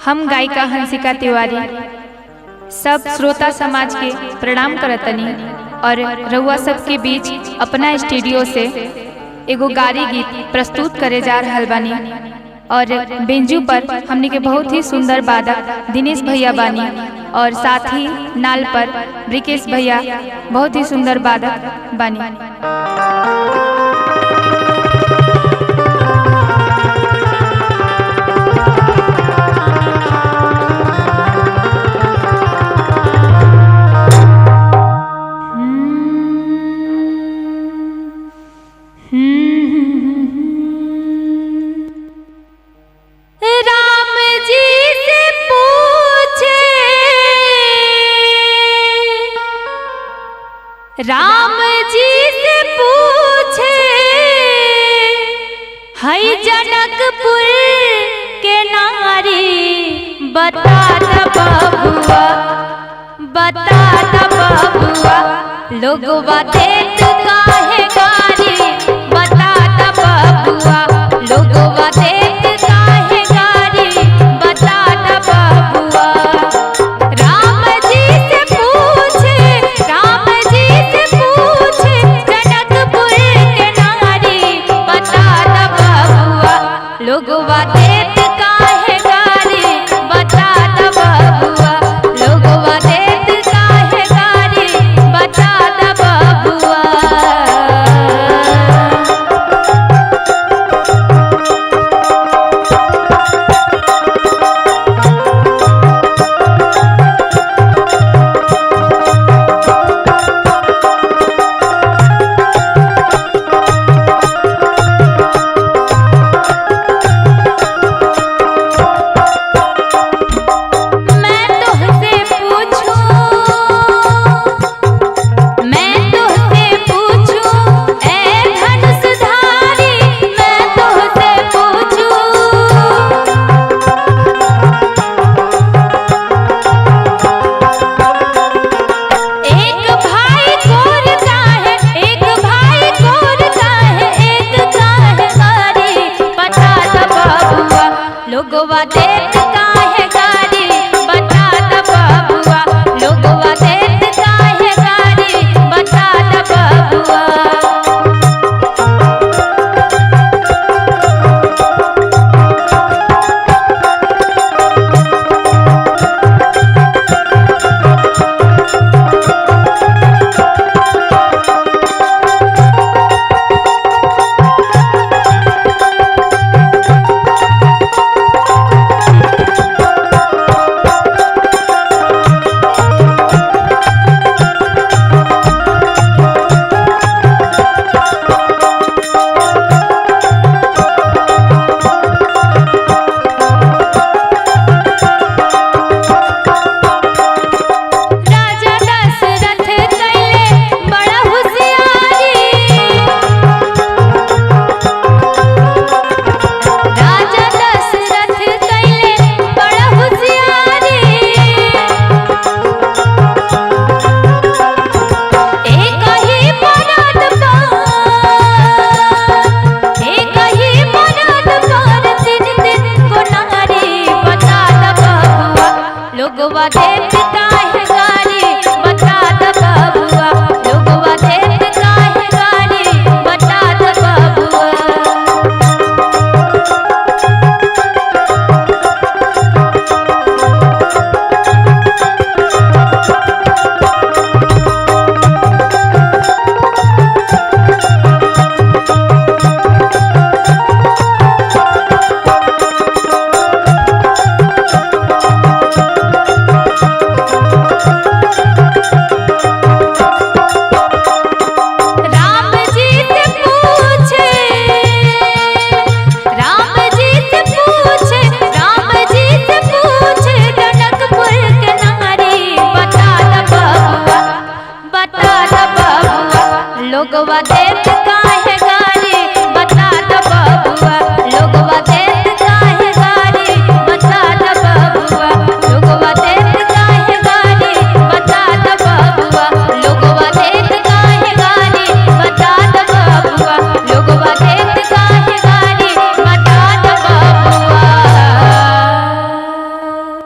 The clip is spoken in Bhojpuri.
हम गायिका हंसिका तिवारी सब श्रोता समाज के प्रणाम करतनी और रउआ सबके बीच अपना स्टूडियो से एगो गारी गीत प्रस्तुत करे जा रहल बानी। और बेंजू पर हमने के बहुत ही सुंदर वादक दिनेश भैया बानी और साथ ही नाल पर ब्रिकेश भैया बहुत ही सुंदर वादक बानी। राम जी से पूछे हई जनकपुर के नारी, बता द बबुआ, बता द बबुआ, लोगवा देत काहे गारी, बता द बबुआ, लोगवा देत काहे गारी, बता द बबुआ। राम जी से पूछे, राम जी से पूछे जनकपुर के नारी, बता द बबुआ, लोगवा देत काहे गारी, बता द बबुआ, लोगवा देत काहे गारी, बता द बबुआ। लोगवा देत काहे गारी, बता द बबुआ, लोगवा देत काहे गारी, बता द बबुआ। लोगवा देत